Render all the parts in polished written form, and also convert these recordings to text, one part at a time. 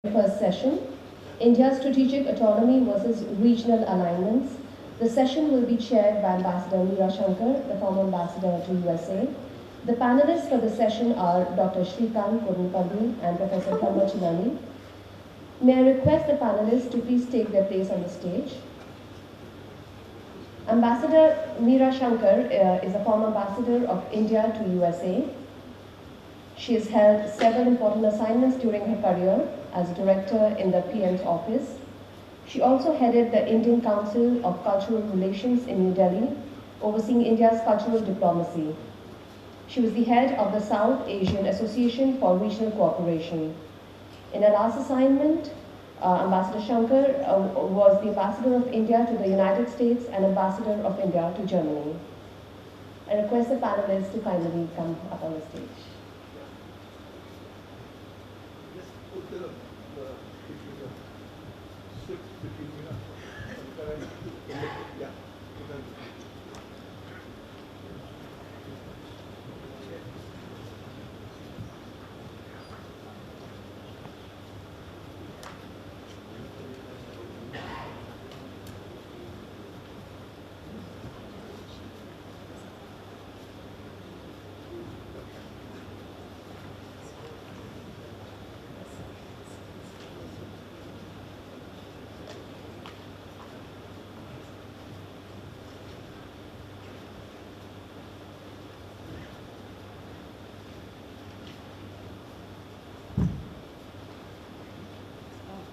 First session, India's strategic autonomy versus regional alignments. The session will be chaired by Ambassador Meera Shankar, the former ambassador to USA. The panelists for the session are Dr. Srikanth, Kondapalli, and Professor Chellaney. May I request the panelists to please take their place on the stage. Ambassador Meera Shankar is a former ambassador of India to USA. She has held several important assignments during her career as director in the PM's office. She also headed the Indian Council of Cultural Relations in New Delhi, overseeing India's cultural diplomacy. She was the head of the South Asian Association for Regional Cooperation. In her last assignment, Ambassador Shankar was the Ambassador of India to the United States and Ambassador of India to Germany. I request the panelists to kindly come up on the stage.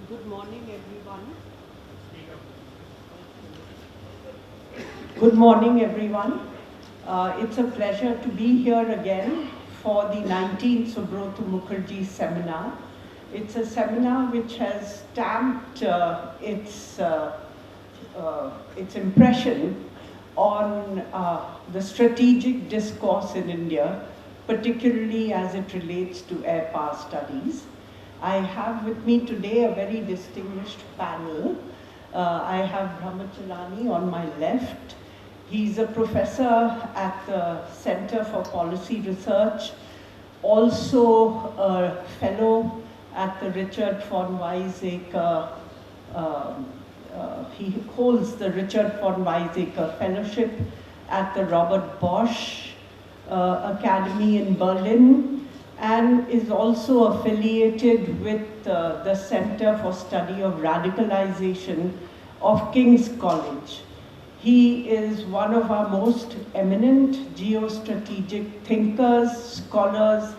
Good morning, everyone. Good morning, everyone. It's a pleasure to be here again for the 19th Subroto Mukherjee seminar. It's a seminar which has stamped its impression on the strategic discourse in India, particularly as it relates to air power studies. I have with me today a very distinguished panel. I have Brahma Chellaney on my left. He's a professor at the Center for Policy Research, also a fellow at the Richard von Weizsäcker. He holds the Richard von Weizsäcker Fellowship at the Robert Bosch Academy in Berlin, and is also affiliated with the Center for Study of Radicalization of King's College. He is one of our most eminent geostrategic thinkers, scholars,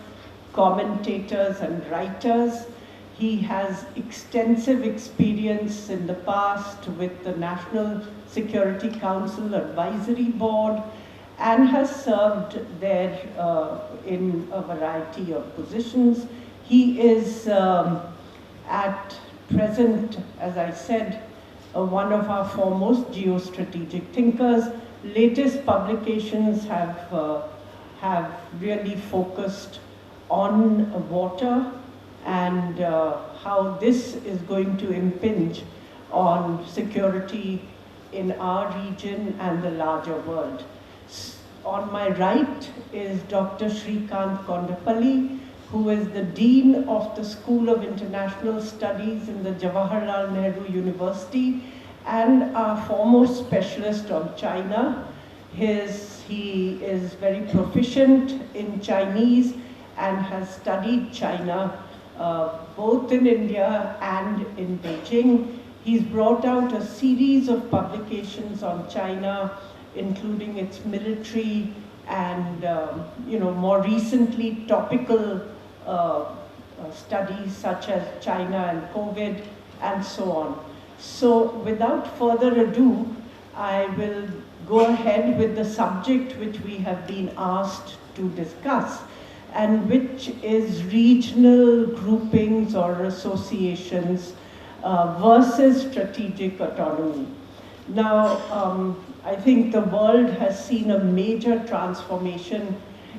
commentators, and writers. He has extensive experience in the past with the National Security Council Advisory Board, and has served there in a variety of positions. He is at present, as I said, one of our foremost geostrategic thinkers. Latest publications have really focused on water and how this is going to impinge on security in our region and the larger world. On my right is Dr. Srikanth Kondapalli, who is the Dean of the School of International Studies in the Jawaharlal Nehru University and our foremost specialist on China. He is very proficient in Chinese and has studied China both in India and in Beijing. He's brought out a series of publications on China, including its military and, more recently topical studies such as China and COVID and so on. So without further ado, I will go ahead with the subject which we have been asked to discuss, and which is regional groupings or associations versus strategic autonomy. Now, I think the world has seen a major transformation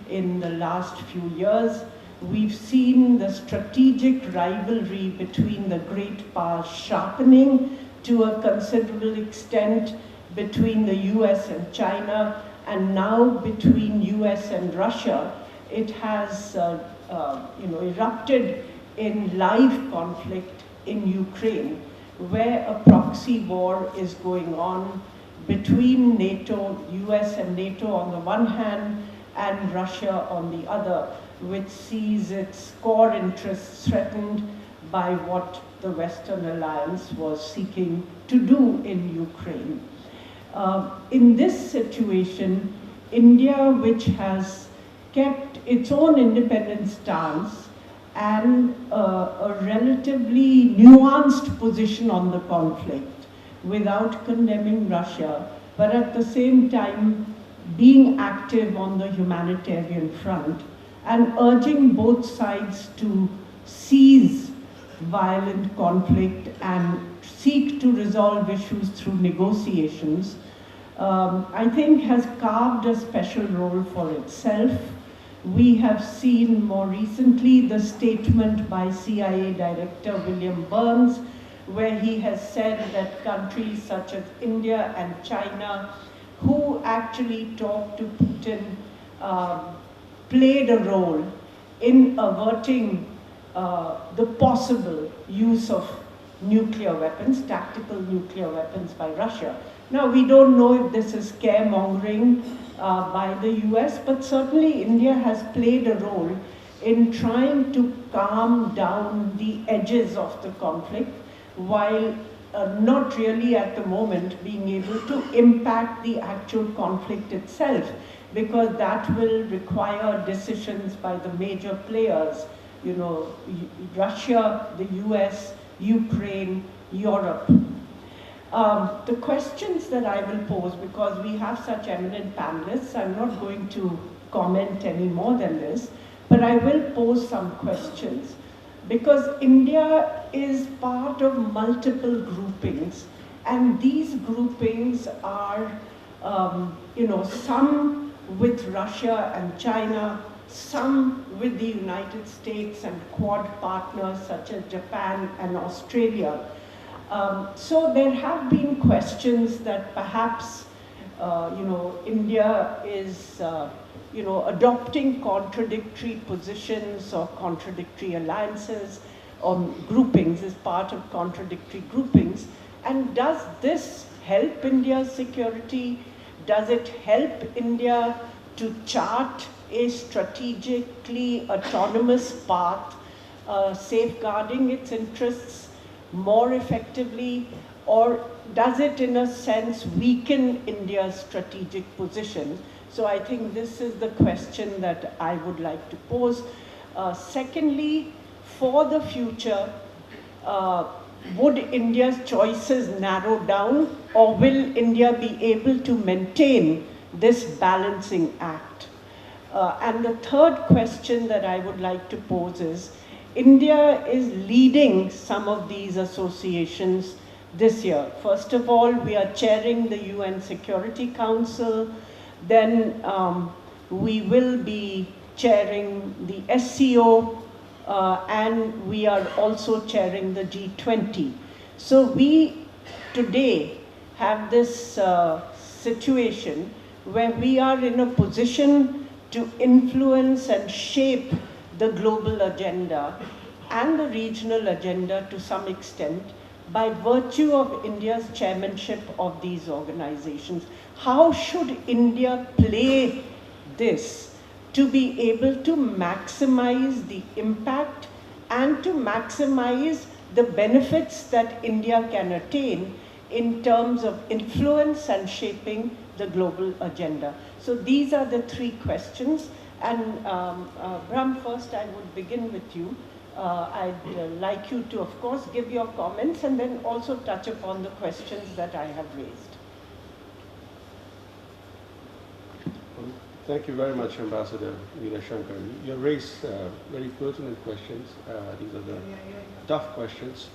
in the last few years. We've seen the strategic rivalry between the great powers sharpening to a considerable extent between the US and China, and now between US and Russia. It has erupted in live conflict in Ukraine, where a proxy war is going on between NATO, US and NATO on the one hand, and Russia on the other, which sees its core interests threatened by what the Western alliance was seeking to do in Ukraine. In this situation, India, which has kept its own independent stance and a relatively nuanced position on the conflict without condemning Russia, but at the same time being active on the humanitarian front and urging both sides to cease violent conflict and seek to resolve issues through negotiations, I think has carved a special role for itself. We have seen more recently the statement by CIA Director William Burns, where he has said that countries such as India and China, who actually talked to Putin, played a role in averting the possible use of nuclear weapons, tactical nuclear weapons by Russia. Now, we don't know if this is scaremongering by the US, but certainly India has played a role in trying to calm down the edges of the conflict, while not really at the moment being able to impact the actual conflict itself, because that will require decisions by the major players, you know, Russia, the US, Ukraine, Europe. The questions that I will pose, because we have such eminent panelists, I'm not going to comment any more than this, but I will pose some questions. Because India is part of multiple groupings, and these groupings are, you know, some with Russia and China, some with the United States and Quad partners such as Japan and Australia. So there have been questions that perhaps, you know, India is, you know, adopting contradictory positions or contradictory alliances or groupings as part of contradictory groupings. And does this help India's security? Does it help India to chart a strategically autonomous path, safeguarding its interests more effectively, or does it in a sense weaken India's strategic position? So I think this is the question that I would like to pose. Secondly, for the future, would India's choices narrow down, or will India be able to maintain this balancing act? And the third question that I would like to pose is, India is leading some of these associations this year. First of all, we are chairing the UN Security Council. Then we will be chairing the SCO, and we are also chairing the G20. So we today have this situation where we are in a position to influence and shape the global agenda and the regional agenda to some extent by virtue of India's chairmanship of these organizations. How should India play this to be able to maximize the impact and to maximize the benefits that India can attain in terms of influence and shaping the global agenda? So these are the three questions. And Brahm, first I would begin with you. I'd like you to, of course, give your comments and then also touch upon the questions that I have raised. Thank you very much, Ambassador Meera Shankar. You raised very pertinent questions. These are the tough questions.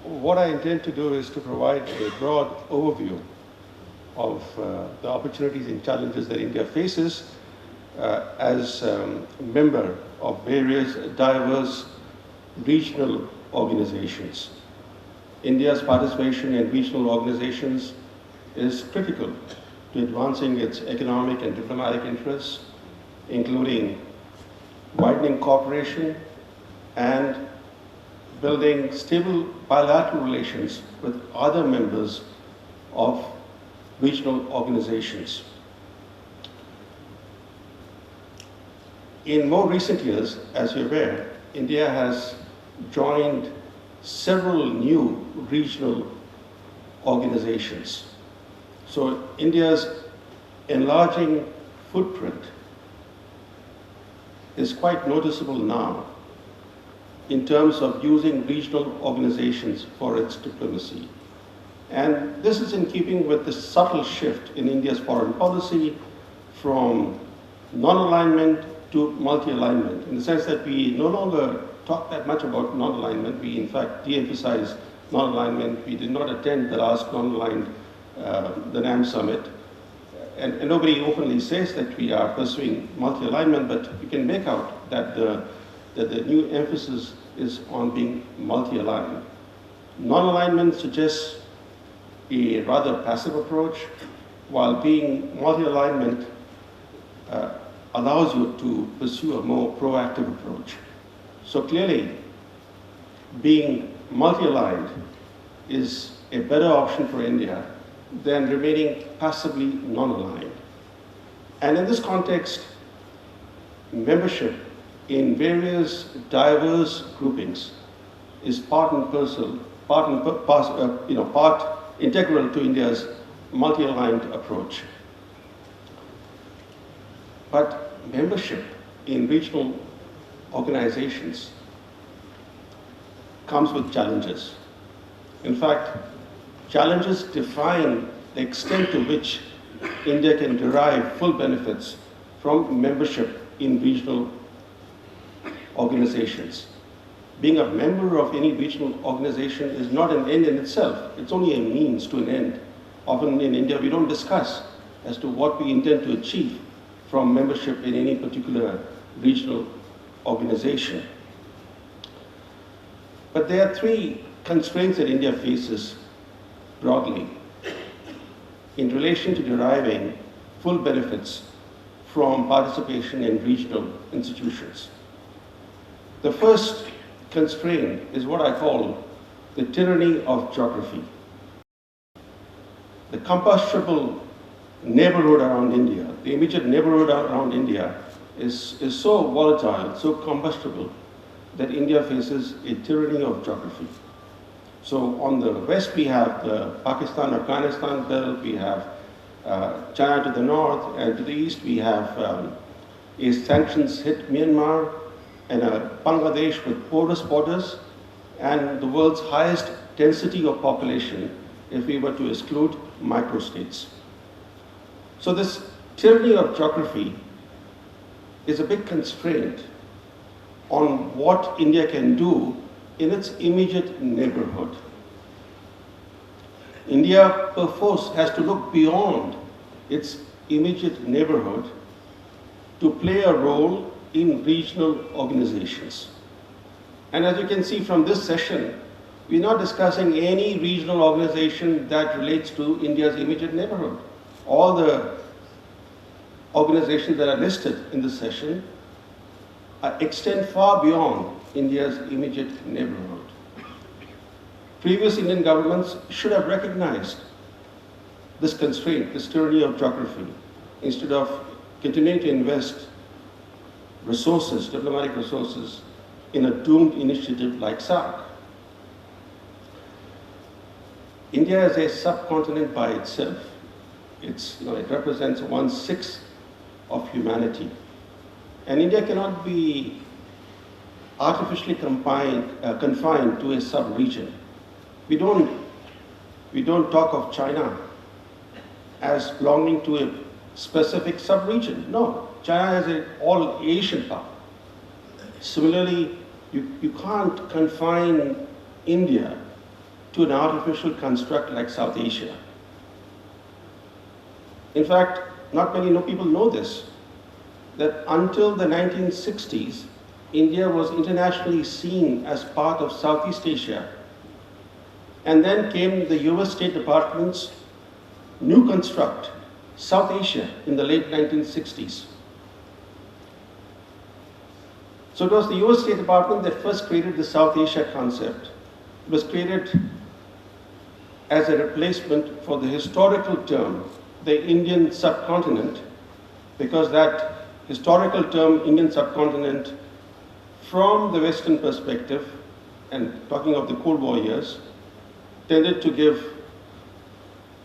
What I intend to do is to provide a broad overview of the opportunities and challenges that India faces as a member of various diverse regional organizations. India's participation in regional organizations is critical to advancing its economic and diplomatic interests, including widening cooperation, and building stable bilateral relations with other members of regional organizations. In more recent years, as you're aware, India has joined several new regional organizations. So India's enlarging footprint is quite noticeable now in terms of using regional organizations for its diplomacy. And this is in keeping with the subtle shift in India's foreign policy from non-alignment to multi-alignment, in the sense that we no longer talk that much about non-alignment. We, in fact, de-emphasize non-alignment. We did not attend the last non-aligned, the NAM summit. And nobody openly says that we are pursuing multi-alignment, but you can make out that the new emphasis is on being multi-aligned. Non-alignment suggests a rather passive approach, while being multi-alignment allows you to pursue a more proactive approach. So clearly, being multi-aligned is a better option for India than remaining passively non-aligned. And in this context, membership in various diverse groupings is part integral to India's multi-aligned approach. But membership in regional organizations comes with challenges. In fact, challenges define the extent to which India can derive full benefits from membership in regional organizations. Being a member of any regional organization is not an end in itself. It's only a means to an end. Often in India, we don't discuss as to what we intend to achieve from membership in any particular regional organization. But there are three constraints that India faces broadly in relation to deriving full benefits from participation in regional institutions. The first constraint is what I call the tyranny of geography. The combustible neighborhood around India, the immediate neighborhood around India is so volatile, so combustible, that India faces a tyranny of geography. So on the west we have the Pakistan-Afghanistan belt, we have China to the north, and to the east we have a sanctions-hit Myanmar and a Bangladesh with porous borders and the world's highest density of population if we were to exclude microstates. So this tyranny of geography is a big constraint on what India can do in its immediate neighborhood. India, perforce, has to look beyond its immediate neighborhood to play a role in regional organizations. And as you can see from this session, we're not discussing any regional organization that relates to India's immediate neighborhood. All the organizations that are listed in this session extend far beyond India's immediate neighborhood. Previous Indian governments should have recognized this constraint, this tyranny of geography, instead of continuing to invest resources, diplomatic resources, in a doomed initiative like SAARC. India is a subcontinent by itself. It represents 1/6 of humanity. And India cannot be artificially confined to a sub-region. We don't talk of China as belonging to a specific sub-region. No, China is an all-Asian power. Similarly, you can't confine India to an artificial construct like South Asia. In fact, not many people know this, that until the 1960s, India was internationally seen as part of Southeast Asia. And then came the US State Department's new construct, South Asia, in the late 1960s. So it was the US State Department that first created the South Asia concept. It was created as a replacement for the historical term, the Indian subcontinent, because that historical term, Indian subcontinent, from the Western perspective, and talking of the Cold War years, tended to give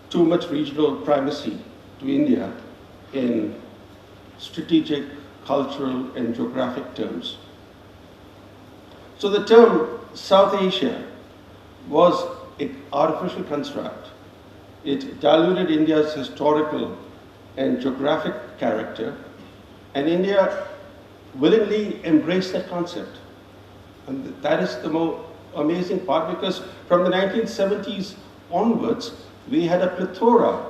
too much regional primacy to India in strategic, cultural, and geographic terms. So the term South Asia was an artificial construct. It diluted India's historical and geographic character, and India willingly embraced that concept. And that is the more amazing part, because from the 1970s onwards, we had a plethora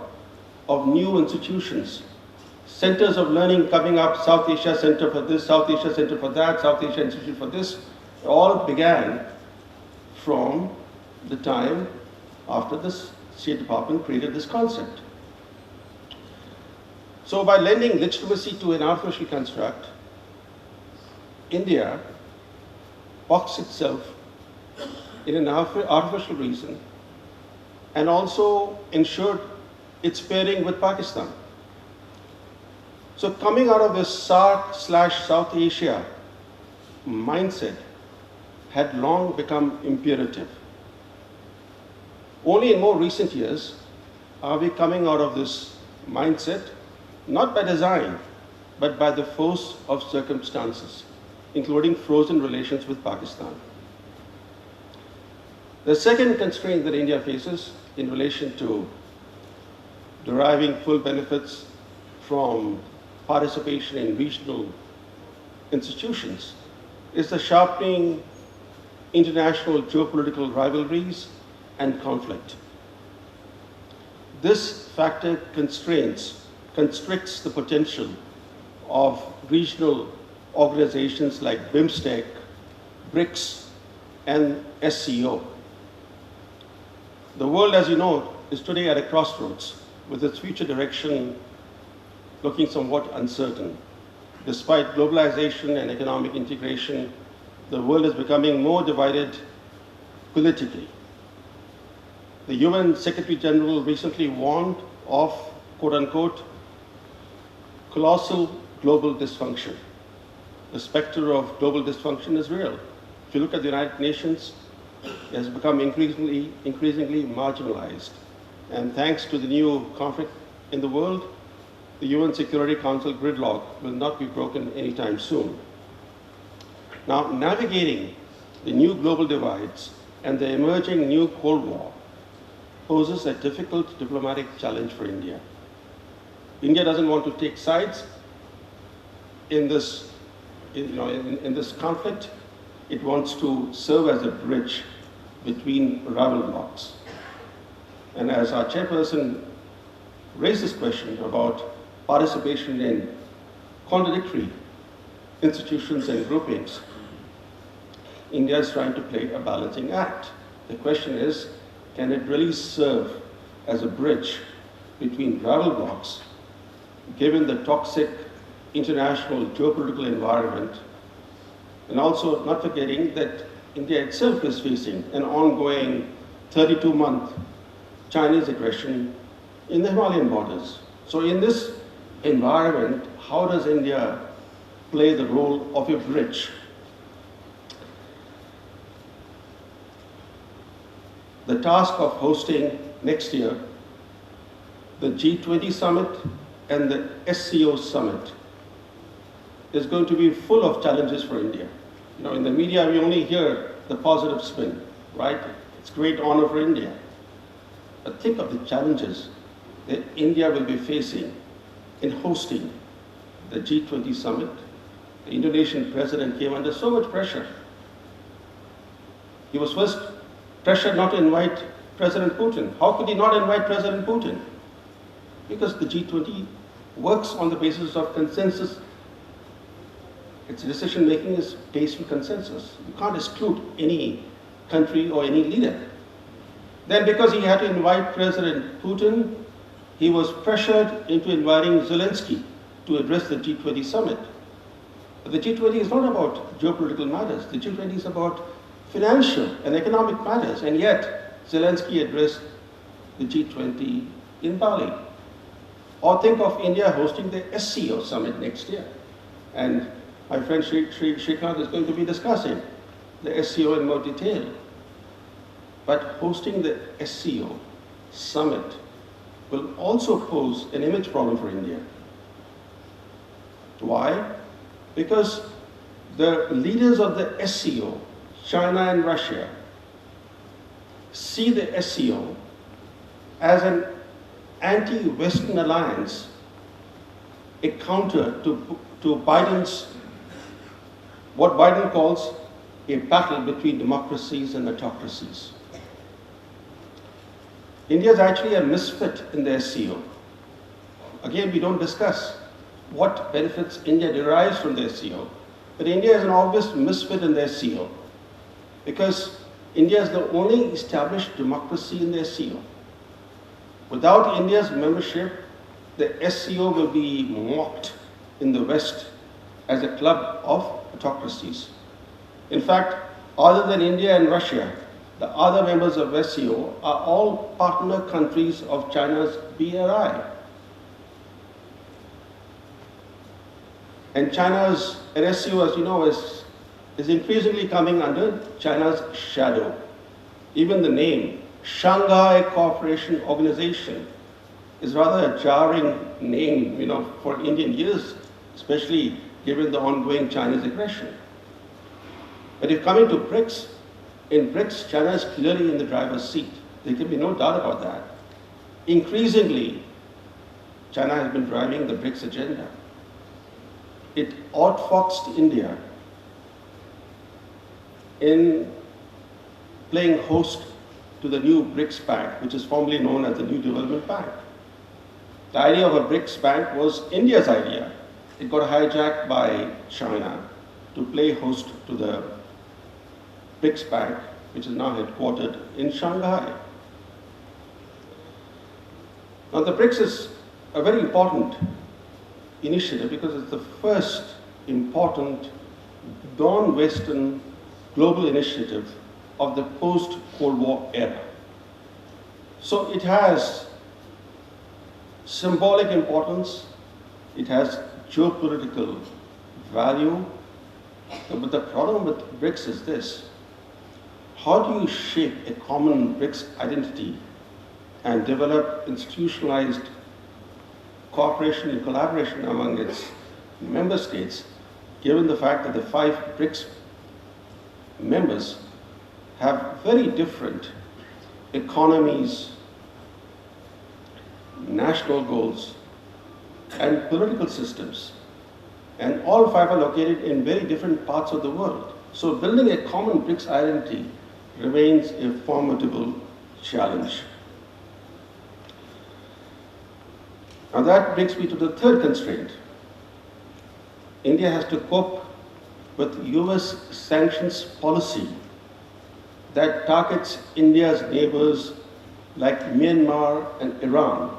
of new institutions, centers of learning coming up, South Asia Center for this, South Asia Center for that, South Asia Institute for this. It all began from the time after the State Department created this concept. So by lending legitimacy to an artificial construct, India boxed itself in an artificial reason and also ensured its pairing with Pakistan. So coming out of this SAARC/South Asia mindset had long become imperative. Only in more recent years are we coming out of this mindset, not by design, but by the force of circumstances, including frozen relations with Pakistan. The second constraint that India faces in relation to deriving full benefits from participation in regional institutions is the sharpening international geopolitical rivalries and conflict. This factor constricts the potential of regional organizations like BIMSTEC, BRICS, and SCO. The world, as you know, is today at a crossroads, with its future direction looking somewhat uncertain. Despite globalization and economic integration, the world is becoming more divided politically. The UN Secretary General recently warned of, quote unquote, colossal global dysfunction. The specter of global dysfunction is real. If you look at the United Nations, it has become increasingly marginalized. And thanks to the new conflict in the world, the UN Security Council gridlock will not be broken anytime soon. Now, navigating the new global divides and the emerging new Cold War poses a difficult diplomatic challenge for India. India doesn't want to take sides in this, in this conflict. It wants to serve as a bridge between rival blocs. And as our chairperson raised this question about participation in contradictory institutions and groupings, India is trying to play a balancing act. The question is, can it really serve as a bridge between rival blocs, given the toxic international geopolitical environment, and also not forgetting that India itself is facing an ongoing 32-month Chinese aggression in the Himalayan borders. So in this environment, how does India play the role of a bridge? The task of hosting next year the G20 summit and the SCO summit is going to be full of challenges for India. In the media, we only hear the positive spin, right? It's great honor for India. But think of the challenges that India will be facing in hosting the G20 summit. The Indonesian president came under so much pressure. He was first pressured not to invite President Putin. How could he not invite President Putin? Because the G20 works on the basis of consensus. Its decision-making is based on consensus. You can't exclude any country or any leader. Then because he had to invite President Putin, he was pressured into inviting Zelensky to address the G20 summit. The G20 is not about geopolitical matters. The G20 is about financial and economic matters, and yet Zelensky addressed the G20 in Bali. Or think of India hosting the SCO summit next year. And my friend Srikanth is going to be discussing the SCO in more detail. But hosting the SCO summit will also pose an image problem for India. Why? Because the leaders of the SCO, China and Russia, see the SCO as an anti-Western alliance, a counter to Biden's, what Biden calls a battle between democracies and autocracies. India is actually a misfit in the SCO. Again, we don't discuss what benefits India derives from the SCO, but India is an obvious misfit in the SCO because India is the only established democracy in the SCO. Without India's membership, the SCO will be mocked in the West as a club of autocracies. In fact, other than India and Russia, the other members of SCO are all partner countries of China's BRI. And China's SCO, as you know, is increasingly coming under China's shadow. Even the name, Shanghai Cooperation Organization, is rather a jarring name, for Indian ears, especially given the ongoing Chinese aggression. But if coming to BRICS, in BRICS, China is clearly in the driver's seat. There can be no doubt about that. Increasingly, China has been driving the BRICS agenda. It outfoxed India in playing host to the new BRICS Bank, which is formerly known as the New Development Bank. The idea of a BRICS Bank was India's idea. It got hijacked by China to play host to the BRICS Bank, which is now headquartered in Shanghai. Now, the BRICS is a very important initiative because it's the first important non-Western global initiative of the post-Cold War era. So it has symbolic importance, it has geopolitical value, but the problem with BRICS is this: how do you shape a common BRICS identity and develop institutionalized cooperation and collaboration among its member states, given the fact that the 5 BRICS members have very different economies, national goals, and political systems. And all 5 are located in very different parts of the world. So building a common BRICS identity remains a formidable challenge. Now that brings me to the third constraint. India has to cope with US sanctions policy that targets India's neighbors like Myanmar and Iran,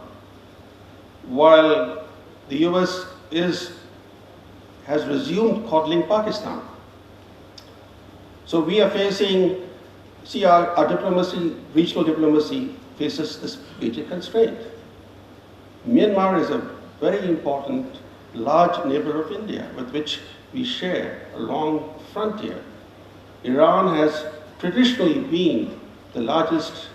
while the US has resumed coddling Pakistan. So we are facing, our diplomacy, regional diplomacy faces this major constraint. Myanmar is a very important, large neighbor of India with which we share a long frontier. Iran has traditionally been the largest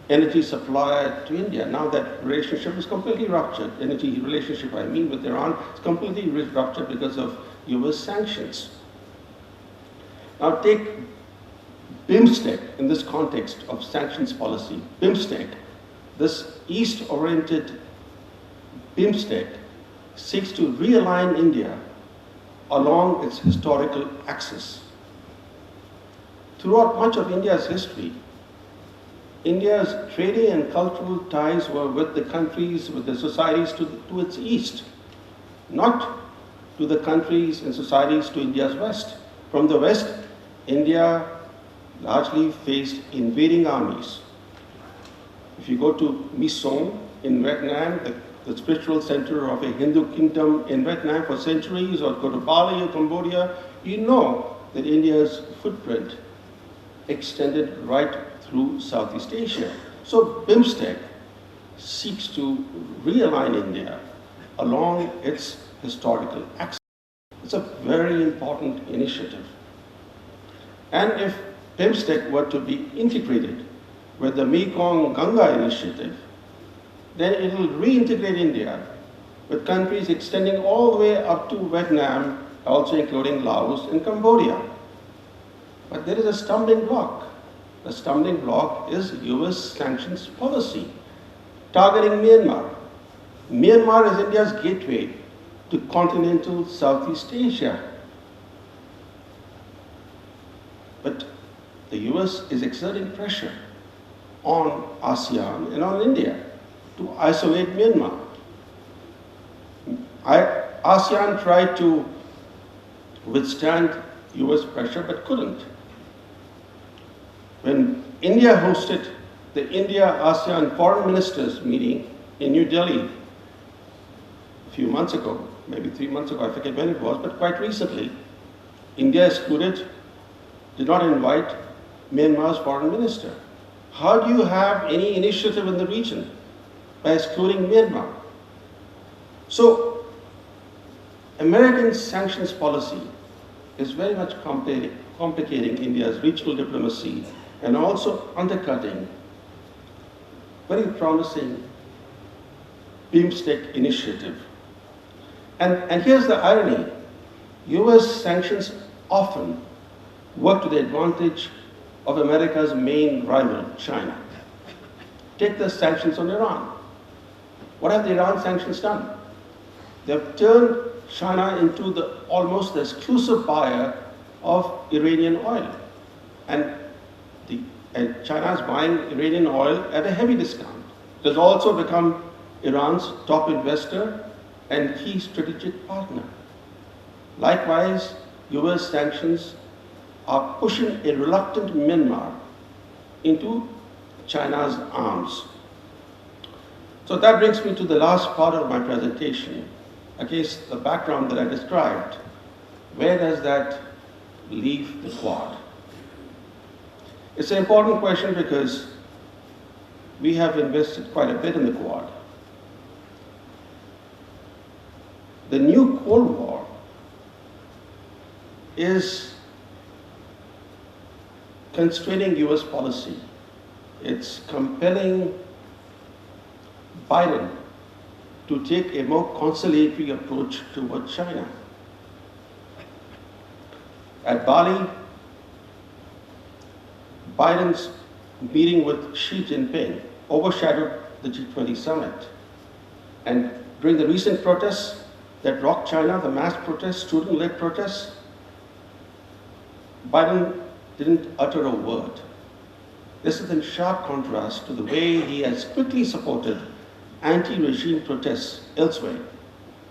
energy supplier to India. Now that relationship is completely ruptured. Energy relationship, I mean, with Iran is completely ruptured because of US sanctions. Now take BIMSTEC in this context of sanctions policy. BIMSTEC, this east-oriented BIMSTEC seeks to realign India along its historical axis. Throughout much of India's history, India's trading and cultural ties were with the countries, with the societies to its east, not to the countries and societies to India's west. From the west, India largely faced invading armies. If you go to My Son in Vietnam, the the spiritual center of a Hindu kingdom in Vietnam for centuries, or go to Bali or Cambodia, you know that India's footprint extended right through Southeast Asia. So BIMSTEC seeks to realign India along its historical axis. It's a very important initiative. And if BIMSTEC were to be integrated with the Mekong-Ganga initiative, then it will reintegrate India with countries extending all the way up to Vietnam, also including Laos and Cambodia. But there is a stumbling block. The stumbling block is US sanctions policy targeting Myanmar. Myanmar is India's gateway to continental Southeast Asia. But the US is exerting pressure on ASEAN and on India to isolate Myanmar. ASEAN tried to withstand US pressure but couldn't. When India hosted the India-ASEAN Foreign Ministers meeting in New Delhi a few months ago, maybe 3 months ago, I forget when it was, but quite recently, India excluded, did not invite Myanmar's foreign minister. How do you have any initiative in the region by excluding Myanmar? So, American sanctions policy is very much complicating India's regional diplomacy and also undercutting very promising BIMSTEC initiative. And here's the irony. US sanctions often work to the advantage of America's main rival, China. Take the sanctions on Iran. What have the Iran sanctions done? They've turned China into the almost exclusive buyer of Iranian oil. And China is buying Iranian oil at a heavy discount. It has also become Iran's top investor and key strategic partner. Likewise, US sanctions are pushing a reluctant Myanmar into China's arms. So that brings me to the last part of my presentation, against the background that I described. Where does that leave the Quad? It's an important question because we have invested quite a bit in the Quad. The new Cold War is constraining US policy. It's compelling Biden to take a more conciliatory approach toward China. At Bali, Biden's meeting with Xi Jinping overshadowed the G20 summit. And during the recent protests that rocked China, the mass protests, student-led protests, Biden didn't utter a word. This is in sharp contrast to the way he has quickly supported anti-regime protests elsewhere.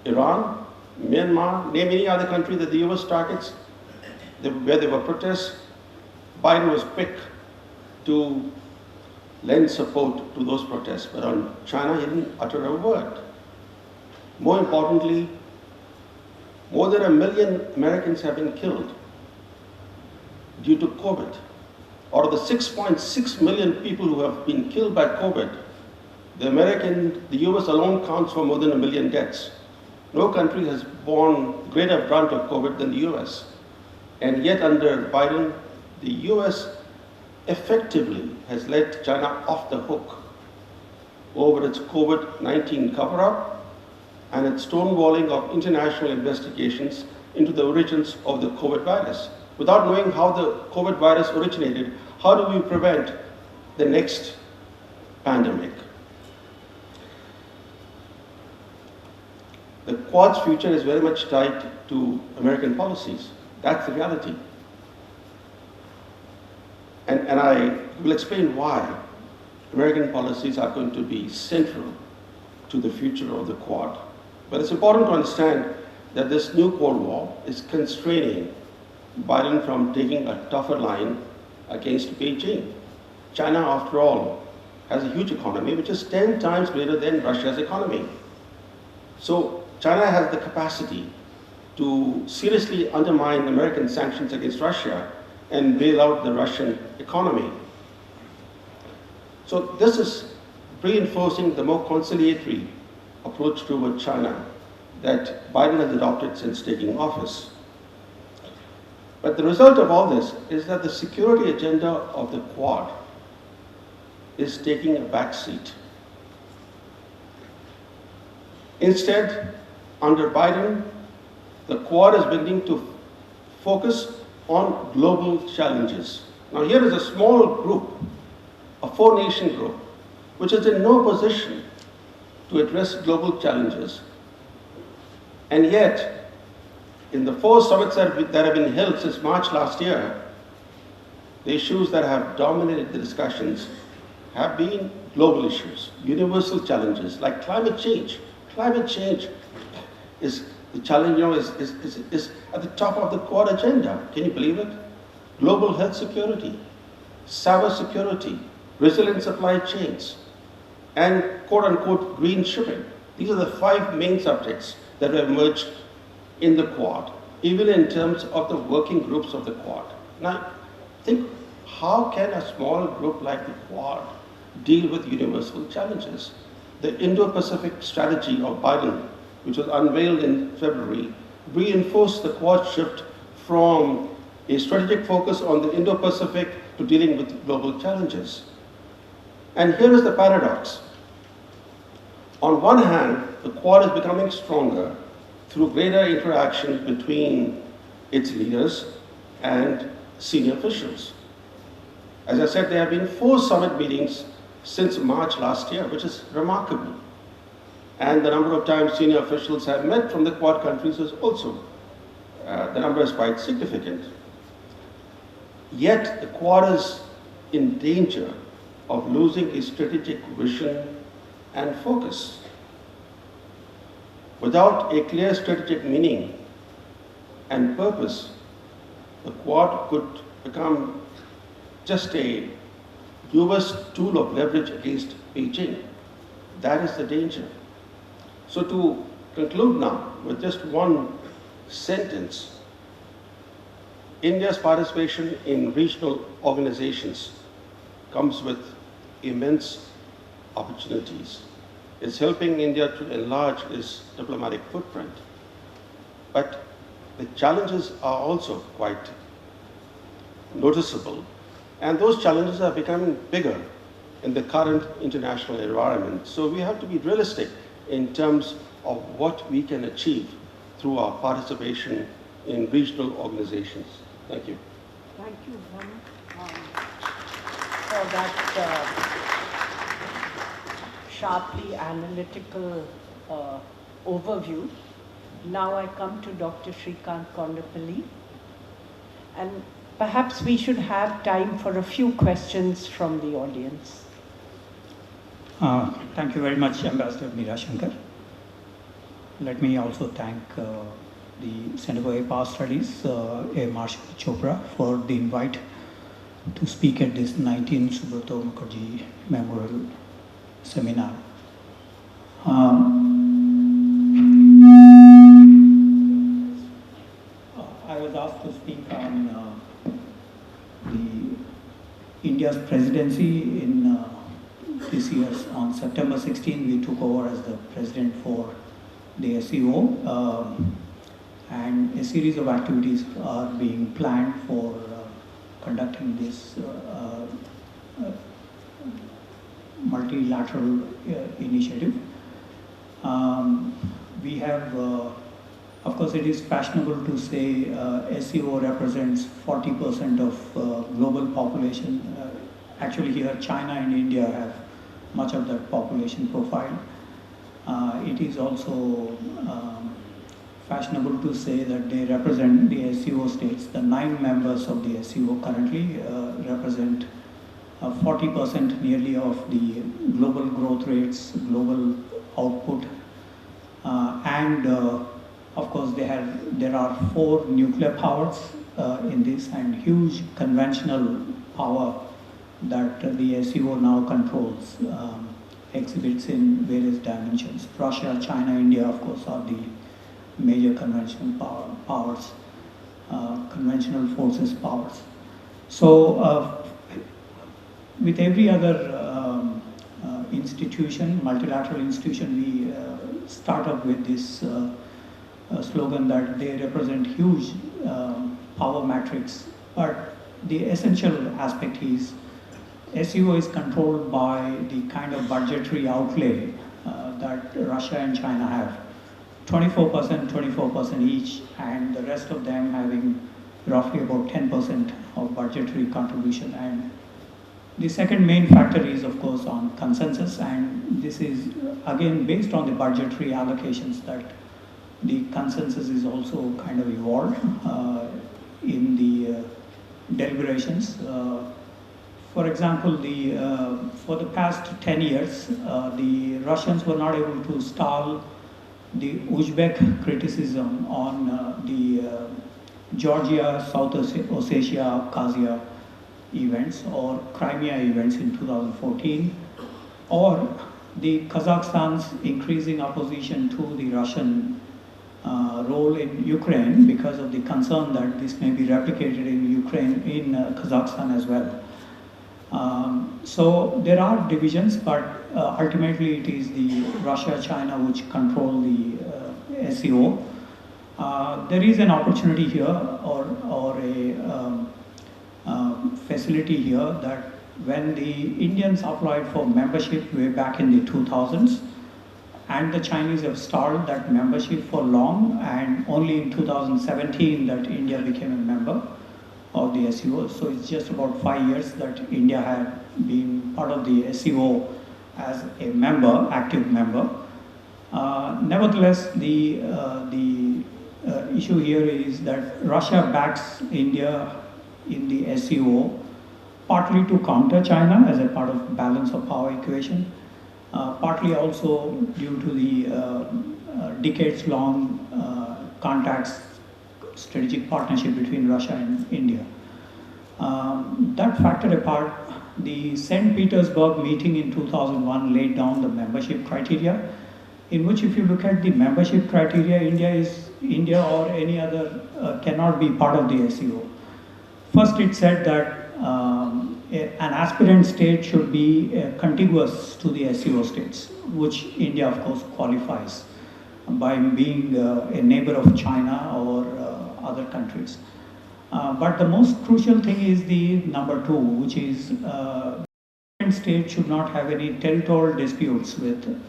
Iran, Myanmar, name any other country that the US targets where there were protests, Biden was quick to lend support to those protests. But on China, he didn't utter a word. More importantly, more than 1 million Americans have been killed due to COVID. Out of the 6.6 million people who have been killed by COVID, the US alone counts for more than 1 million deaths. No country has borne greater brunt of COVID than the US. And yet under Biden, the US effectively has let China off the hook over its COVID-19 cover-up and its stonewalling of international investigations into the origins of the COVID virus. Without knowing how the COVID virus originated, how do we prevent the next pandemic? The Quad's future is very much tied to American policies. That's the reality. And I will explain why American policies are going to be central to the future of the Quad. But it's important to understand that this new Cold War is constraining Biden from taking a tougher line against Beijing. China, after all, has a huge economy, which is 10 times greater than Russia's economy. So China has the capacity to seriously undermine American sanctions against Russia and bail out the Russian economy. So this is reinforcing the more conciliatory approach toward China that Biden has adopted since taking office. But the result of all this is that the security agenda of the Quad is taking a back seat. Instead, under Biden, the Quad is beginning to focus on global challenges. Now here is a small group, a 4-nation group, which is in no position to address global challenges. And yet, in the 4 summits that have been held since March last year, the issues that have dominated the discussions have been global issues, universal challenges like climate change. Climate change is the challenge, is at the top of the Quad agenda. Can you believe it? Global health security, cyber security, resilient supply chains, and quote-unquote green shipping. These are the 5 main subjects that have emerged in the Quad, even in terms of the working groups of the Quad. Now, think, how can a small group like the Quad deal with universal challenges? The Indo-Pacific strategy of Biden, which was unveiled in February, reinforced the Quad shift from a strategic focus on the Indo-Pacific to dealing with global challenges. And here is the paradox. On one hand, the Quad is becoming stronger through greater interaction between its leaders and senior officials. As I said, there have been 4 summit meetings since March last year, which is remarkable. And the number of times senior officials have met from the Quad countries is also, the number is quite significant. Yet the Quad is in danger of losing its strategic vision and focus. Without a clear strategic meaning and purpose, the Quad could become just a US tool of leverage against Beijing. That is the danger. So to conclude now with just one sentence, India's participation in regional organizations comes with immense opportunities. It's helping India to enlarge its diplomatic footprint. But the challenges are also quite noticeable. And those challenges are becoming bigger in the current international environment. So we have to be realistic in terms of what we can achieve through our participation in regional organizations. Thank you. Thank you, Brahma, for that sharply analytical overview. Now I come to Dr. Srikanth Kondapalli, and perhaps we should have time for a few questions from the audience. Thank you very much, Ambassador Meera Shankar. Let me also thank the Center for APA Studies, A. Marshall Chopra, for the invite to speak at this 19th Subroto Mukherjee Memorial Seminar. I was asked to speak on India's presidency in this year. On September 16, we took over as the president for the SCO, and a series of activities are being planned for conducting this multilateral initiative. We have, of course, it is fashionable to say SCO represents 40% of global population. Actually, here China and India have much of that population profile. It is also fashionable to say that they represent the SCO states. The 9 members of the SCO currently represent 40% nearly of the global growth rates, global output, and of course there are 4 nuclear powers in this, and huge conventional power that the SCO now controls. exhibits in various dimensions. Russia, China, India, of course, are the major conventional powers, conventional forces powers. So with every other institution, multilateral institution, we start up with this slogan that they represent huge power matrix. But the essential aspect is SEO is controlled by the kind of budgetary outlay that Russia and China have. 24% each, and the rest of them having roughly about 10% of budgetary contribution. And the second main factor is, of course, on consensus, and this is again based on the budgetary allocations that the consensus is also kind of evolved in the deliberations. For example, for the past 10 years, the Russians were not able to stall the Uzbek criticism on the Georgia, South Ossetia, Abkhazia events, or Crimea events in 2014, or the Kazakhstan's increasing opposition to the Russian role in Ukraine because of the concern that this may be replicated in Ukraine, in Kazakhstan as well. So there are divisions, but ultimately it is the Russia-China which control the SEO. There is an opportunity here, or a facility here, that when the Indians applied for membership way back in the 2000s, and the Chinese have stalled that membership for long, and only in 2017 that India became a member of the SEO. So it's just about 5 years that India had been part of the SEO as a member, active member. Nevertheless, the issue here is that Russia backs India in the SEO partly to counter China as a part of balance of power equation, partly also due to the decades-long contacts, strategic partnership between Russia and India. That factor apart, the St. Petersburg meeting in 2001 laid down the membership criteria, in which if you look at the membership criteria, India or any other cannot be part of the SEO. First, it said that an aspirant state should be contiguous to the SEO states, which India, of course, qualifies by being a neighbor of China or other countries. But the most crucial thing is the number 2, which is state should not have any territorial disputes with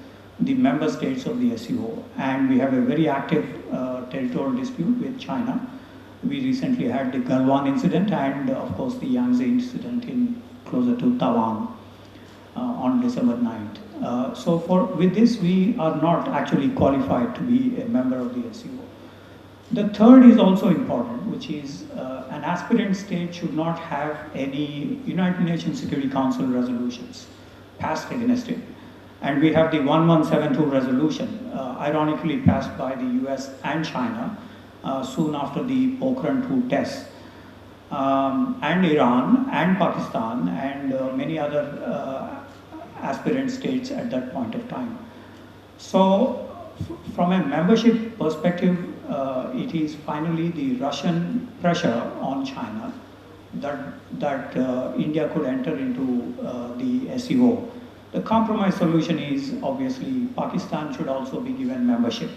the member states of the SEO. And we have a very active territorial dispute with China. We recently had the Galwan incident and, of course, the Yangtze incident closer to Taiwan on December 9th. So with this, we are not actually qualified to be a member of the SEO. The third is also important, which is an aspirant state should not have any United Nations Security Council resolutions passed against it. And we have the 1172 resolution, ironically passed by the US and China soon after the Pokhran 2 tests, and Iran and Pakistan and many other aspirant states at that point of time. So from a membership perspective, it is finally the Russian pressure on China that India could enter into the SEO. The compromise solution is obviously Pakistan should also be given membership,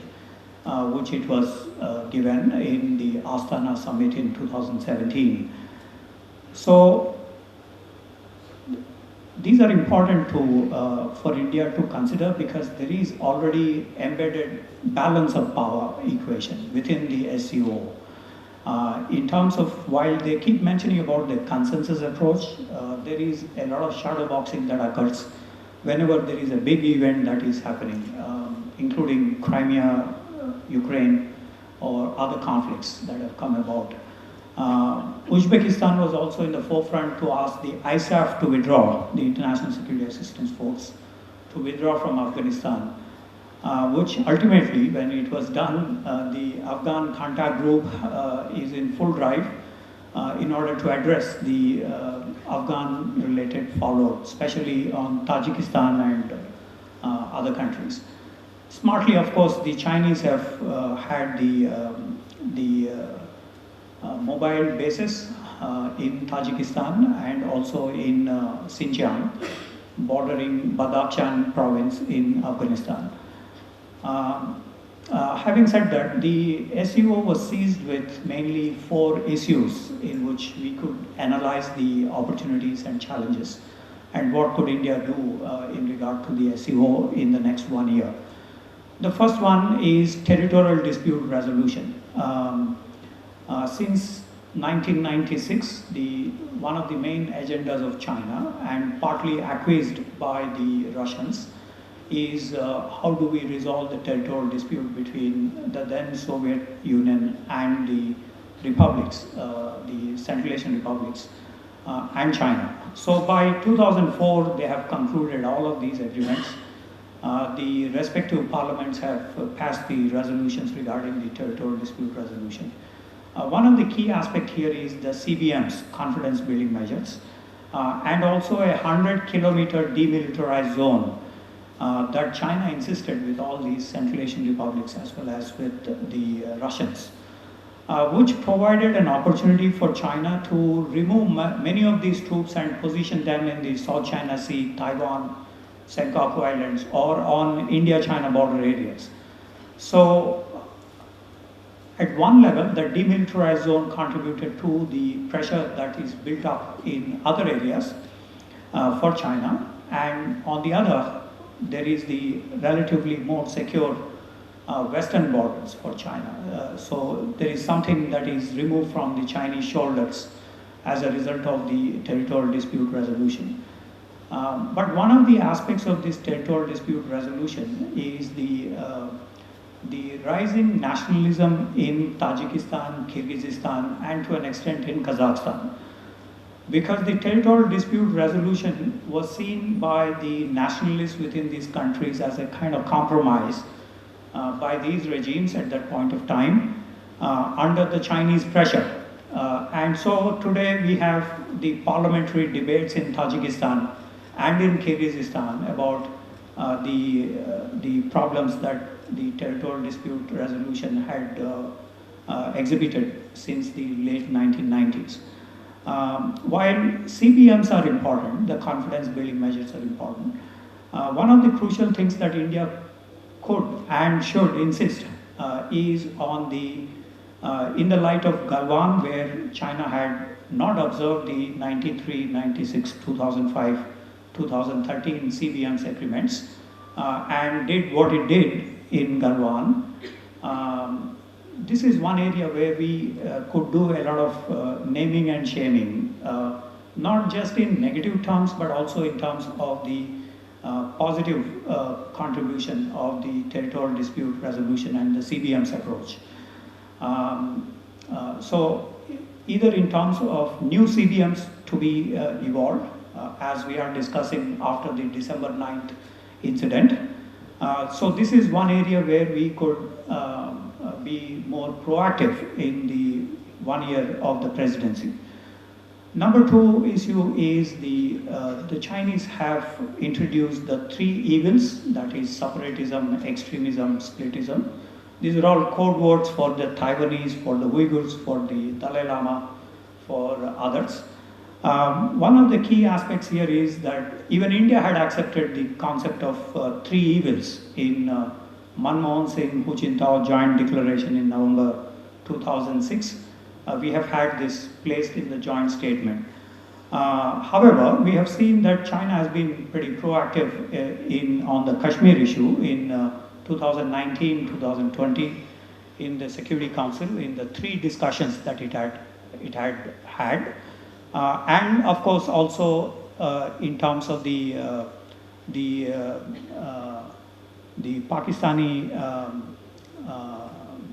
which it was given in the Astana summit in 2017. So these are important for India to consider, because there is already embedded balance of power equation within the SEO. In terms of, while they keep mentioning about the consensus approach, there is a lot of shadow boxing that occurs whenever there is a big event that is happening, including Crimea, Ukraine, or other conflicts that have come about. Uzbekistan was also in the forefront to ask the ISAF to withdraw, the International Security Assistance Force, to withdraw from Afghanistan, which ultimately, when it was done, the Afghan contact group is in full drive in order to address the Afghan-related fallout, especially on Tajikistan and other countries. Smartly, of course, the Chinese have had the mobile bases in Tajikistan and also in Xinjiang, bordering Badakhshan province in Afghanistan. Having said that, the SEO was seized with mainly 4 issues in which we could analyze the opportunities and challenges and what could India do in regard to the SEO in the next 1 year. The first one is territorial dispute resolution. Since 1996, one of the main agendas of China, and partly acquiesced by the Russians, is how do we resolve the territorial dispute between the then Soviet Union and the republics, the Central Asian republics, and China. So by 2004, they have concluded all of these agreements. The respective parliaments have passed the resolutions regarding the territorial dispute resolution. One of the key aspects here is the CBMs, confidence building measures, and also a 100-kilometer demilitarized zone that China insisted with all these Central Asian republics as well as with the Russians, which provided an opportunity for China to remove many of these troops and position them in the South China Sea, Taiwan, Senkaku Islands, or on India-China border areas. So at one level, the demilitarized zone contributed to the pressure that is built up in other areas for China, and on the other, there is the relatively more secure western borders for China. So there is something that is removed from the Chinese shoulders as a result of the territorial dispute resolution. But one of the aspects of this territorial dispute resolution is the rising nationalism in Tajikistan, Kyrgyzstan, and to an extent in Kazakhstan. Because the territorial dispute resolution was seen by the nationalists within these countries as a kind of compromise by these regimes at that point of time under the Chinese pressure. And so today we have the parliamentary debates in Tajikistan and in Kyrgyzstan about the problems that the territorial dispute resolution had exhibited since the late 1990s. While CBMs are important, the confidence building measures are important, one of the crucial things that India could and should insist is on in the light of Galwan, where China had not observed the 93, 96, 2005, 2013 CBMs agreements and did what it did in Galwan. This is one area where we could do a lot of naming and shaming, not just in negative terms, but also in terms of the positive contribution of the territorial dispute resolution and the CBM's approach. So either in terms of new CBMs to be evolved, as we are discussing after the December 9th incident. So this is one area where we could be more proactive in the 1 year of the presidency. Number 2 issue is the Chinese have introduced the 3 evils, that is separatism, extremism, splitism. These are all code words for the Taiwanese, for the Uyghurs, for the Dalai Lama, for others. One of the key aspects here is that even India had accepted the concept of 3 evils in Manmohan Singh Hu Jintao joint declaration in November 2006. We have had this placed in the joint statement. However, we have seen that China has been pretty proactive on the Kashmir issue in 2019, 2020 in the Security Council in the 3 discussions that it had had. And of course also in terms of the Pakistani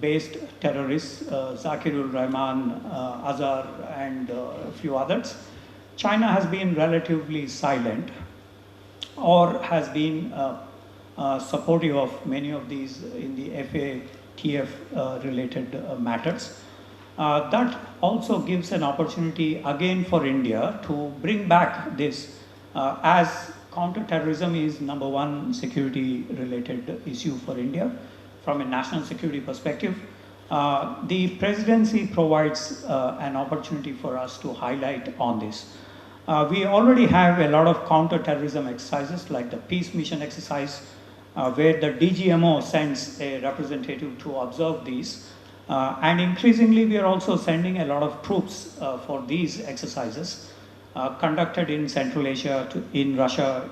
based terrorists, Zakirul Rahman, Azhar, and a few others, China has been relatively silent or has been supportive of many of these in the FATF related matters. That also gives an opportunity again for India to bring back this as counterterrorism is number one security related issue for India from a national security perspective. The presidency provides an opportunity for us to highlight on this. We already have a lot of counterterrorism exercises like the Peace Mission exercise, where the DGMO sends a representative to observe these. And increasingly, we are also sending a lot of troops for these exercises conducted in Central Asia, in Russia,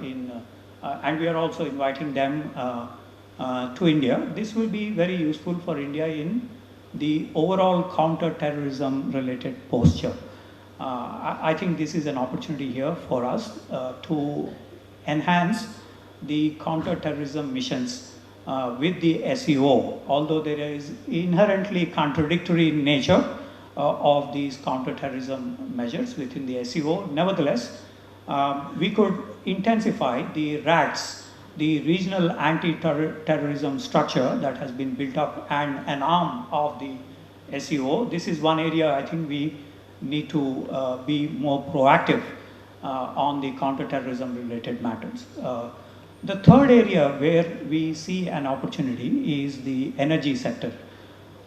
and we are also inviting them to India. This will be very useful for India in the overall counter-terrorism related posture. I think this is an opportunity here for us to enhance the counter-terrorism missions with the SEO, although there is inherently contradictory nature of these counter-terrorism measures within the SEO. Nevertheless, we could intensify the RATS, the regional anti-terrorism structure that has been built up, and an arm of the SEO. This is one area I think we need to be more proactive on the counter-terrorism related matters. The third area where we see an opportunity is the energy sector.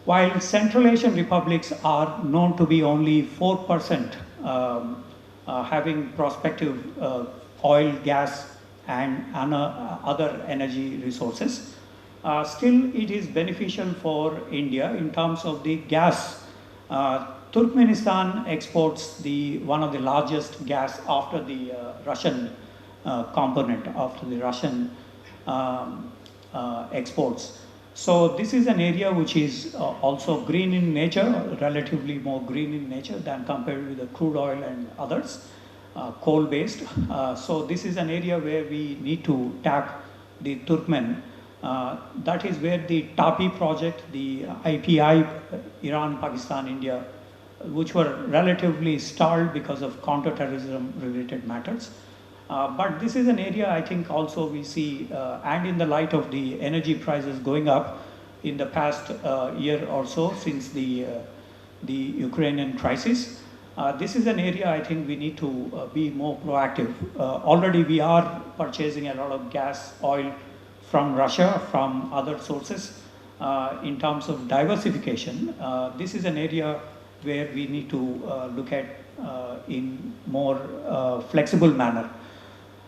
While Central Asian republics are known to be only 4% having prospective oil, gas, and other energy resources, still it is beneficial for India in terms of the gas. Turkmenistan exports one of the largest gas after the Russian component, after the Russian exports. So this is an area which is also green in nature, relatively more green in nature than compared with the crude oil and others, coal-based. So this is an area where we need to tap the Turkmen. That is where the TAPI project, the IPI, Iran, Pakistan, India, which were relatively stalled because of counter-terrorism related matters. But this is an area I think also we see, and in the light of the energy prices going up in the past year or so since the Ukrainian crisis, this is an area I think we need to be more proactive. Already we are purchasing a lot of gas, oil from Russia, from other sources. In terms of diversification, this is an area where we need to look at in more flexible manner.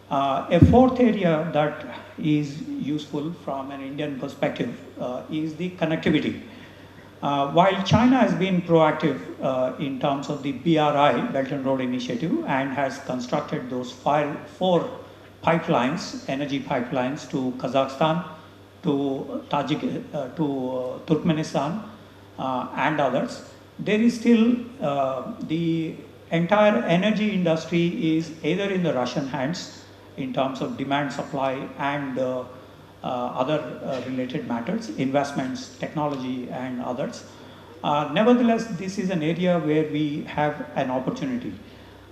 A fourth area that is useful from an Indian perspective is the connectivity. While China has been proactive in terms of the BRI, Belt and Road Initiative, and has constructed those four pipelines, energy pipelines to Kazakhstan, to Turkmenistan, and others, there is still the entire energy industry is either in the Russian hands in terms of demand, supply, and other related matters, investments, technology, and others. Nevertheless, this is an area where we have an opportunity.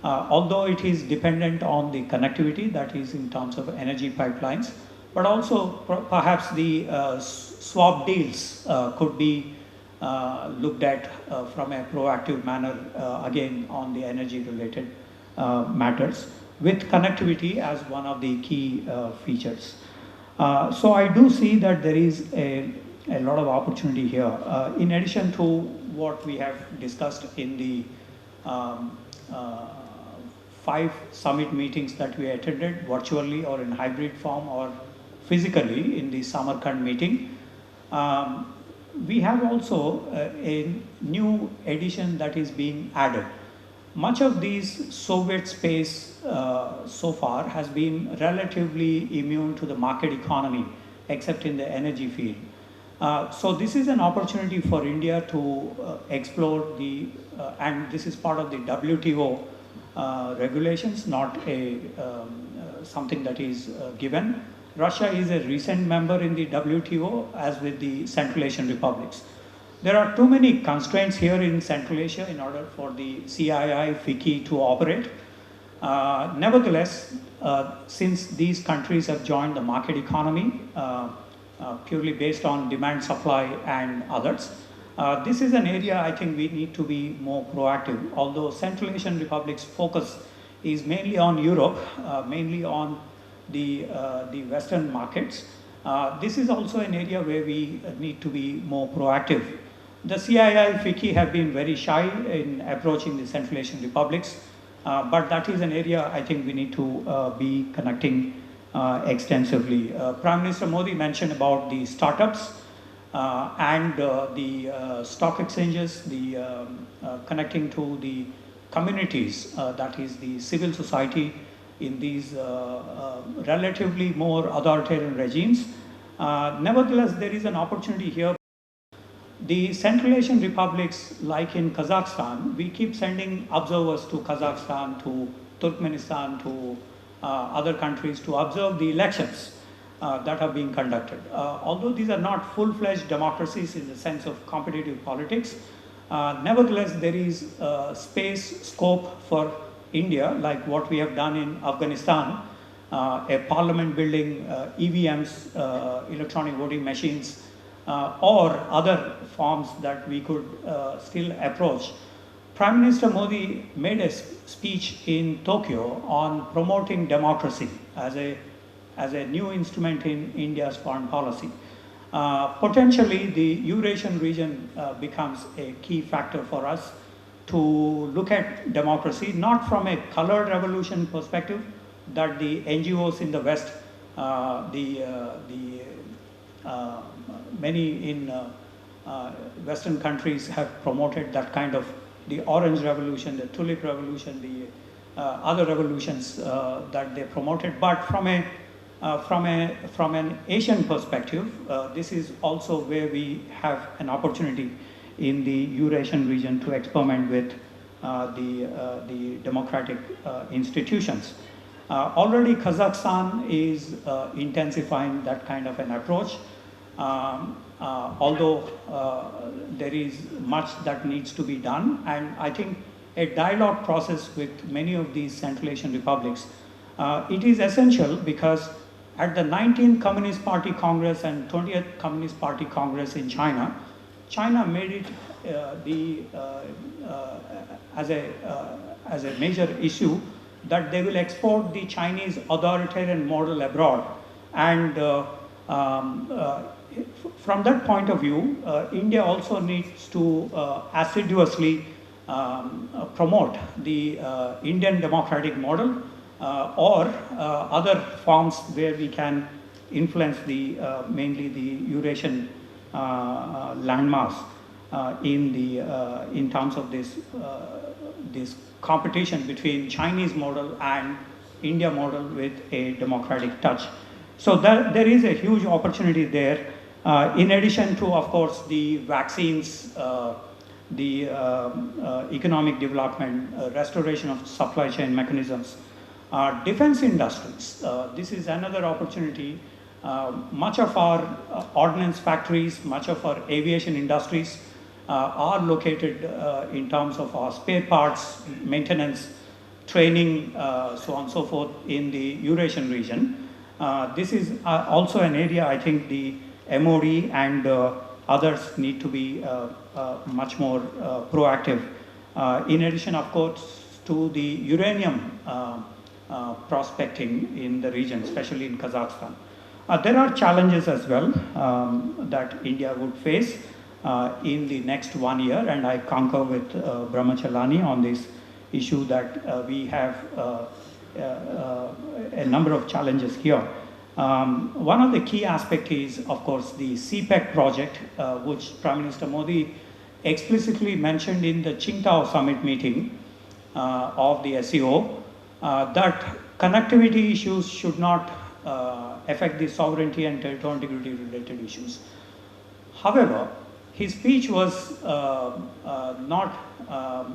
Although it is dependent on the connectivity, that is in terms of energy pipelines, but also perhaps the swap deals could be looked at from a proactive manner, again on the energy related matters, with connectivity as one of the key features. So I do see that there is a lot of opportunity here. In addition to what we have discussed in the 5 summit meetings that we attended virtually or in hybrid form or physically in the Samarkand meeting, we have also a new edition that is being added. Much of these Soviet space so far has been relatively immune to the market economy, except in the energy field. So this is an opportunity for India to explore and this is part of the WTO regulations, not something that is given. Russia is a recent member in the WTO, as with the Central Asian republics. There are too many constraints here in Central Asia in order for the CII, FICI to operate. Nevertheless, since these countries have joined the market economy, purely based on demand, supply, and others, this is an area I think we need to be more proactive. Although Central Asian republics' focus is mainly on Europe, mainly on the Western markets. This is also an area where we need to be more proactive. The CII, FICCI have been very shy in approaching the Central Asian republics, but that is an area I think we need to be connecting extensively. Prime Minister Modi mentioned about the startups and the stock exchanges, the connecting to the communities, that is the civil society in these relatively more authoritarian regimes. Nevertheless, there is an opportunity here. The Central Asian republics, like in Kazakhstan, we keep sending observers to Kazakhstan, to Turkmenistan, to other countries to observe the elections that are being conducted. Although these are not full-fledged democracies in the sense of competitive politics, nevertheless, there is space, scope for India, like what we have done in Afghanistan, a parliament building, EVMs, electronic voting machines, or other forms that we could still approach. Prime Minister Modi made a speech in Tokyo on promoting democracy as a new instrument in India's foreign policy. Potentially, the Eurasian region becomes a key factor for us to look at democracy, not from a colored revolution perspective that the NGOs in the West, many in Western countries have promoted that kind of the Orange Revolution, the Tulip Revolution, the other revolutions that they promoted. But from an Asian perspective, this is also where we have an opportunity in the Eurasian region to experiment with the democratic institutions. Already Kazakhstan is intensifying that kind of an approach. Although there is much that needs to be done, and I think a dialogue process with many of these Central Asian republics, it is essential because at the 19th Communist Party Congress and 20th Communist Party Congress in China, China made it as a major issue that they will export the Chinese authoritarian model abroad. And from that point of view, India also needs to assiduously promote the Indian democratic model or other forms where we can influence mainly the Eurasian landmass in terms of this competition between Chinese model and India model with a democratic touch. So there is a huge opportunity there. In addition to, of course, the vaccines, the economic development, restoration of supply chain mechanisms, defense industries. This is another opportunity. Much of our ordnance factories, much of our aviation industries are located in terms of our spare parts, maintenance, training, so on and so forth in the Eurasian region. This is also an area I think the MOD and others need to be much more proactive. In addition, of course, to the uranium prospecting in the region, especially in Kazakhstan. There are challenges as well that India would face in the next 1 year, and I concur with Brahma Chellaney on this issue that we have a number of challenges here. One of the key aspects is, of course, the CPEC project, which Prime Minister Modi explicitly mentioned in the Qingdao summit meeting of the SCO, that connectivity issues should not affect the sovereignty and territorial integrity related issues. However, his speech was not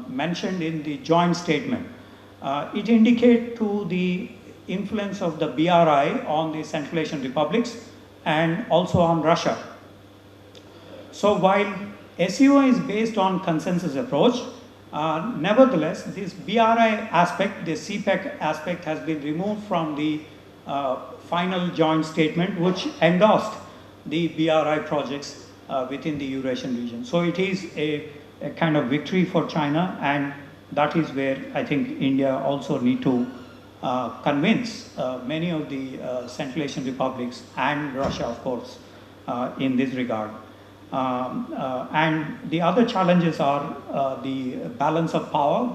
mentioned in the joint statement. It indicates to the influence of the BRI on the Central Asian republics and also on Russia. So while SEO is based on consensus approach, nevertheless, this BRI aspect, the CPEC aspect has been removed from the final joint statement which endorsed the BRI projects within the Eurasian region. So it is a kind of victory for China, and that is where I think India also need to convince many of the Central Asian republics and Russia, of course, in this regard. And the other challenges are the balance of power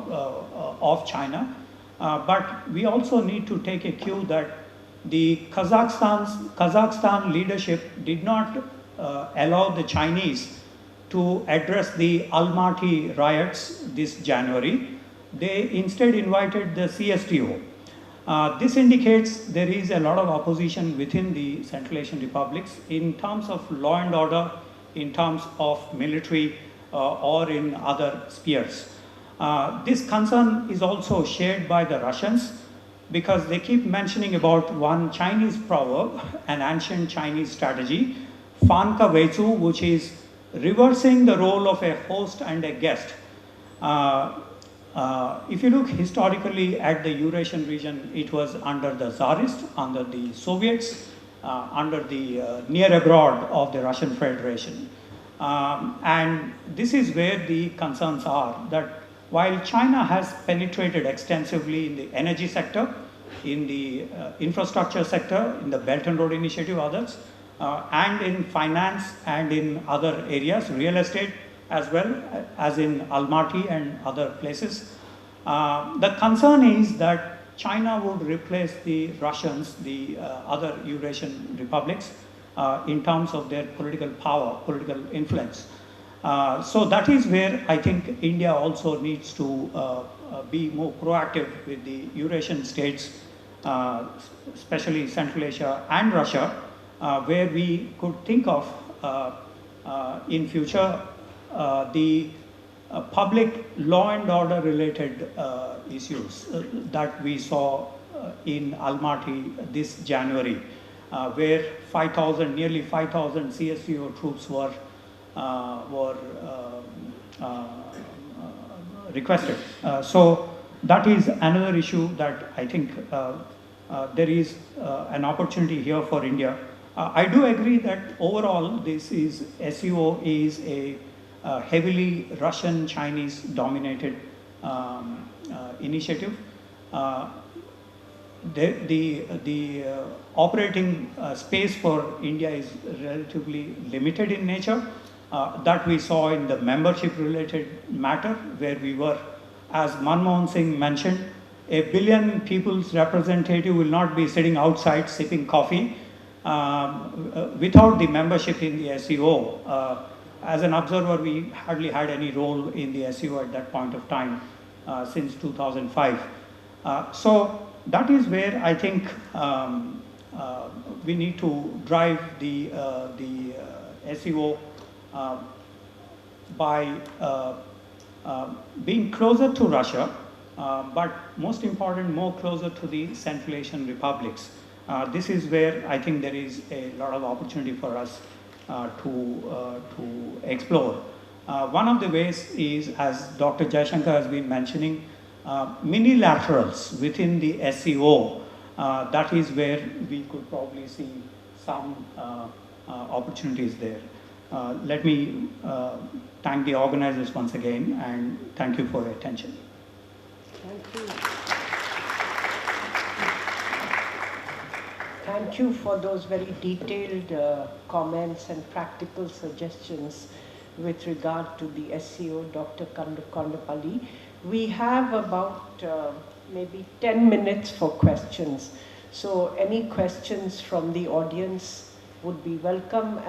of China, but we also need to take a cue that the Kazakhstan leadership did not allow the Chinese to address the Almaty riots this January. They instead invited the CSTO. This indicates there is a lot of opposition within the Central Asian republics in terms of law and order, in terms of military or in other spheres. This concern is also shared by the Russians because they keep mentioning about one Chinese proverb, an ancient Chinese strategy, Fan ka Weizu, which is reversing the role of a host and a guest. If you look historically at the Eurasian region, it was under the Tsarists, under the Soviets, under the near abroad of the Russian Federation. And this is where the concerns are, that while China has penetrated extensively in the energy sector, in the infrastructure sector, in the Belt and Road Initiative, others, and in finance and in other areas, real estate, as well as in Almaty and other places. The concern is that China would replace the Russians, the other Eurasian republics, in terms of their political power, political influence. So that is where I think India also needs to be more proactive with the Eurasian states, especially Central Asia and Russia, where we could think of in future the public law and order related issues that we saw in Almaty this January, where nearly 5,000 CSTO troops were requested. So that is another issue that I think there is an opportunity here for India. I do agree that overall this is SEO is a heavily Russian-Chinese dominated initiative. The operating space for India is relatively limited in nature. That we saw in the membership related matter, where we were, as Manmohan Singh mentioned, 1 billion people's representative will not be sitting outside sipping coffee without the membership in the SEO. As an observer, we hardly had any role in the SEO at that point of time since 2005. So that is where I think we need to drive the SEO by being closer to Russia, but most important, more closer to the Central Asian republics. This is where I think there is a lot of opportunity for us to explore. One of the ways is, as Dr. Shankar has been mentioning, minilaterals within the SEO. That is where we could probably see some opportunities there. Let me thank the organizers once again, and thank you for your attention. Thank you. Thank you for those very detailed comments and practical suggestions with regard to the SEO, Dr. Kondapalli. We have about maybe 10 minutes for questions. So any questions from the audience would be welcome.